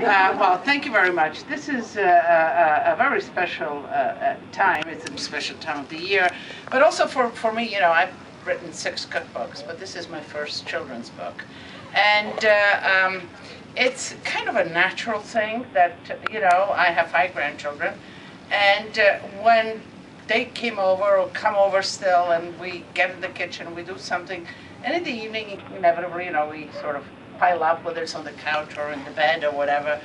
Well, thank you very much. This is a very special time. It's a special time of the year. But also for me, you know, I've written 6 cookbooks, but this is my first children's book. And it's kind of a natural thing that, you know, I have 5 grandchildren. And when they came over or come over still and we get in the kitchen and we do something, and in the evening, inevitably, you know, we sort of pile up, whether it's on the couch or in the bed or whatever,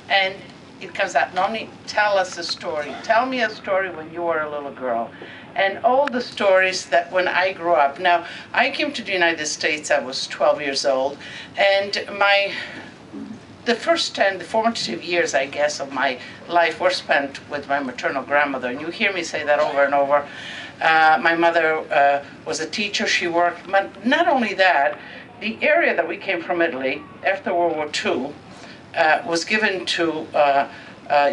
and it comes out, Nonni, tell us a story. Tell me a story when you were a little girl. And all the stories that when I grew up. Now, I came to the United States, I was 12 years old, and the first 10, the formative years, I guess, of my life were spent with my maternal grandmother. And you hear me say that over and over. My mother was a teacher, she worked, but not only that, the area that we came from, Italy, after World War II, was given to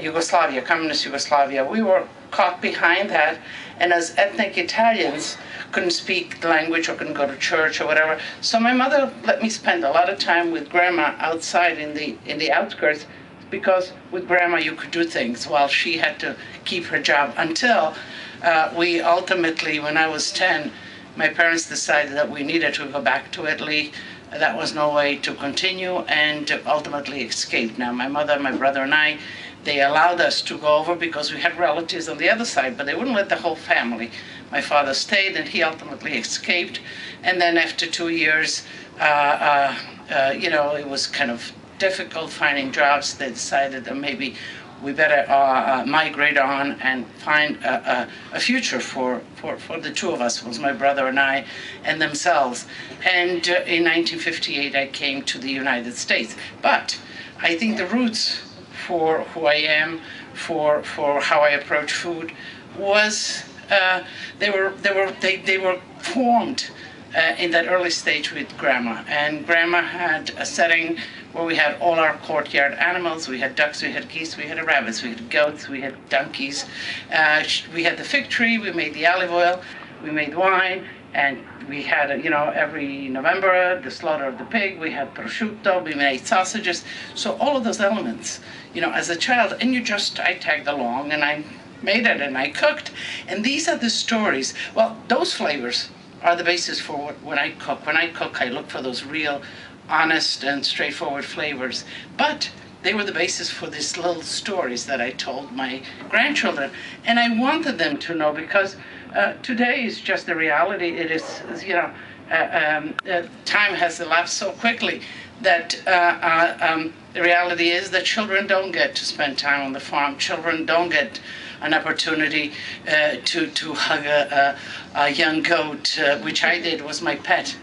Yugoslavia, communist Yugoslavia. We were caught behind that, and as ethnic Italians, couldn't speak the language or couldn't go to church or whatever. So my mother let me spend a lot of time with grandma outside in the outskirts, because with grandma you could do things while she had to keep her job until we ultimately, when I was 10, my parents decided that we needed to go back to Italy. That was no way to continue, and ultimately escaped. Now, my mother, my brother, and I, they allowed us to go over because we had relatives on the other side, but they wouldn't let the whole family. My father stayed, and he ultimately escaped. And then after 2 years, you know, it was kind of difficult finding jobs. They decided that maybe we better migrate on and find a future for the two of us. It was my brother and I and themselves. And in 1958, I came to the United States. But I think the roots for who I am, for how I approach food, was they were formed in that early stage with grandma. And grandma had a setting where we had all our courtyard animals. We had ducks, we had geese, we had rabbits, we had goats, we had donkeys. We had the fig tree, we made the olive oil, we made wine, and we had, you know, every November, the slaughter of the pig, we had prosciutto, we made sausages. So all of those elements, you know, as a child, and I tagged along and I made it and I cooked. And these are the stories. Well, those flavors are the basis for when I cook. When I cook, I look for those real, honest and straightforward flavors. But they were the basis for these little stories that I told my grandchildren. And I wanted them to know, because today is just the reality. It is, you know, time has elapsed so quickly that the reality is that children don't get to spend time on the farm. Children don't get an opportunity to hug a young goat, which I did, was my pet,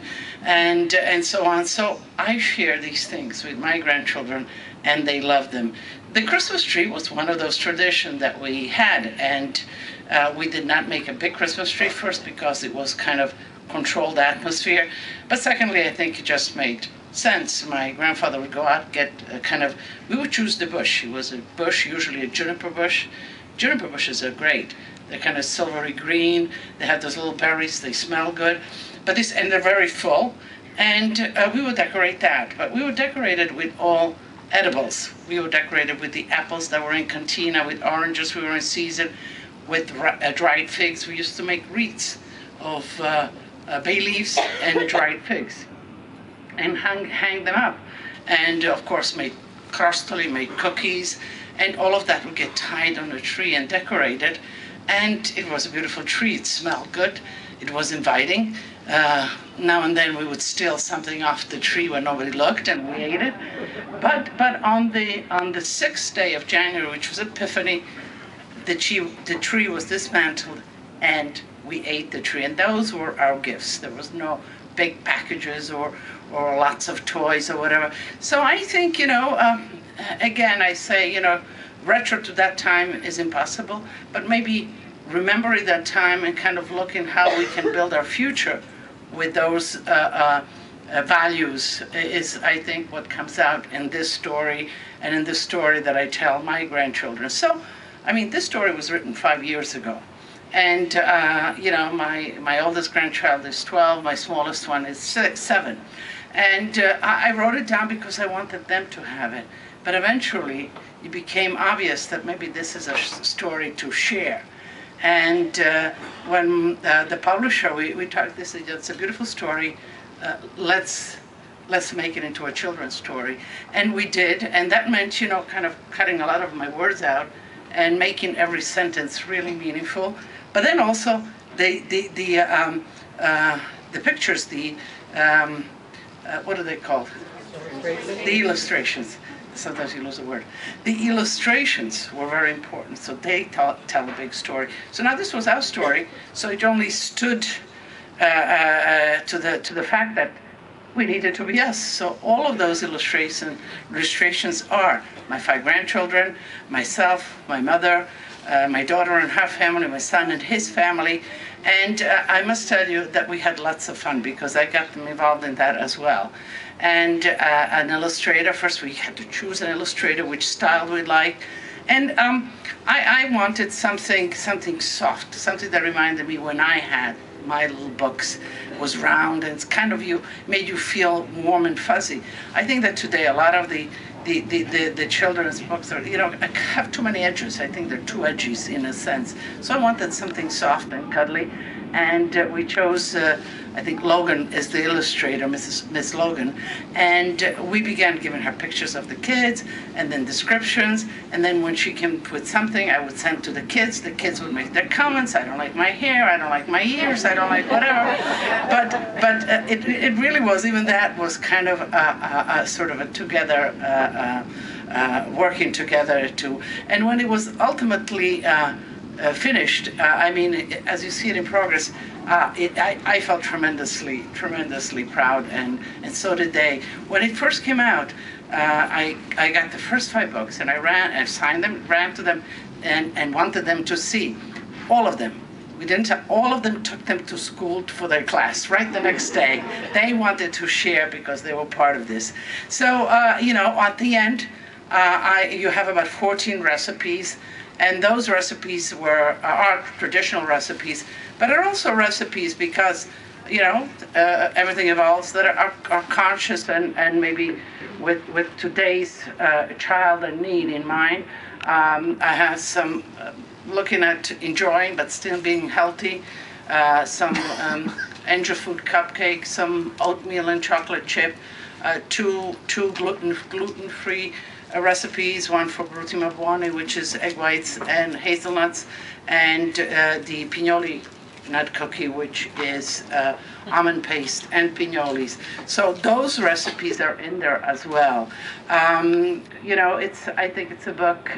and so on. So I share these things with my grandchildren, and they love them. The Christmas tree was one of those traditions that we had, and we did not make a big Christmas tree, first because it was kind of controlled atmosphere, but secondly, I think it just made sense. My grandfather would go out, get we would choose the bush. It was a bush, usually a juniper bush. Juniper bushes are great. They're kind of silvery green. They have those little berries. They smell good. And they're very full. And we would decorate that. But we would decorate it with all edibles. We would decorate it with the apples that were in cantina, with oranges we were in season, with dried figs. We used to make wreaths of bay leaves and dried figs, and hang them up. And of course made crostoli, made cookies, and all of that would get tied on a tree and decorated. And it was a beautiful tree. It smelled good. It was inviting. Now and then we would steal something off the tree when nobody looked, and we ate it. But on the 6th day of January, which was Epiphany, the tree was dismantled, and we ate the tree. And those were our gifts. There was no big packages or lots of toys or whatever. So I think, you know, again, I say, you know, retro to that time is impossible, but maybe remembering that time and kind of looking how we can build our future with those values is, I think, what comes out in this story, and in this story that I tell my grandchildren. So, I mean, this story was written 5 years ago. And, you know, my oldest grandchild is 12, my smallest one is 7. And I wrote it down because I wanted them to have it. but eventually it became obvious that maybe this is a story to share. And when the publisher, we talked, this is it's a beautiful story, let's make it into a children's story. And we did, and that meant, you know, kind of cutting a lot of my words out and making every sentence really meaningful. But then also the pictures, what are they called? The illustrations. Sometimes you lose a word. The illustrations were very important, so they tell a big story. So now this was our story, so it only stood to the fact that we needed to be us. So all of those illustrations are my 5 grandchildren, myself, my mother, my daughter and her family, my son and his family. And I must tell you that we had lots of fun because I got them involved in that as well. And an illustrator, first we had to choose an illustrator, which style we'd like. And I wanted something soft, something that reminded me when I had my little books. It was round and it's kind of made you feel warm and fuzzy. I think that today a lot of the children's books are, you know, have too many edges. I think they're too edgy in a sense. So I wanted something soft and cuddly. And we chose, I think Logan is the illustrator, Miss Logan. And we began giving her pictures of the kids and then descriptions. And then when she came with something, I would send to the kids. The kids would make their comments. I don't like my hair. I don't like my ears. I don't like whatever. But it really was, even that was kind of a sort of a together, working together too. And when it was ultimately finished, I mean, as you see it in progress, I felt tremendously proud, and so did they. When it first came out, I got the first 5 books, and I signed them, ran to them, and wanted them to see all of them. We didn't. All of them took them to school for their class right the next day. They wanted to share because they were part of this. So you know, at the end, you have about 14 recipes. And those recipes are traditional recipes, but are also recipes because, you know, everything evolves, that are conscious and maybe with today's child and need in mind. I have some looking at enjoying but still being healthy, some angel food cupcakes, some oatmeal and chocolate chip, two gluten-free recipes, one for Brutti Buoni, which is egg whites and hazelnuts, and the pignoli nut cookie, which is almond paste and pignolis. So those recipes are in there as well. You know, I think it's a book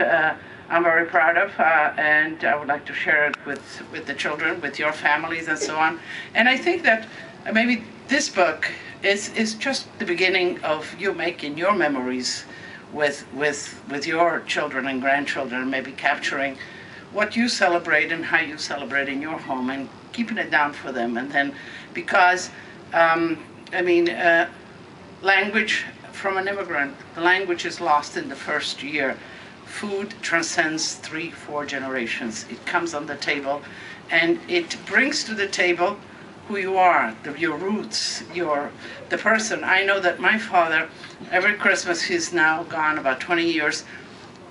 I'm very proud of, and I would like to share it with the children, with your families, and so on. And I think that maybe this book is just the beginning of you making your memories with your children and grandchildren, maybe capturing what you celebrate and how you celebrate in your home and keeping it down for them. And then, because, I mean, language from an immigrant, the language is lost in the first year. Food transcends 3-4 generations. It comes on the table, and it brings to the table who you are, your roots, the person. I know that my father, every Christmas, he's now gone about 20 years,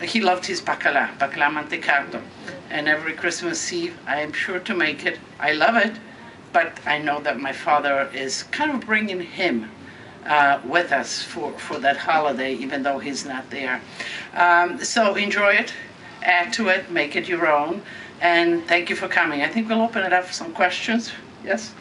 he loved his bacala mantecato. And every Christmas Eve, I am sure to make it. I love it, but I know that my father is kind of bringing him with us for that holiday, even though he's not there. So enjoy it, add to it, make it your own, and thank you for coming. I think we'll open it up for some questions. Yes?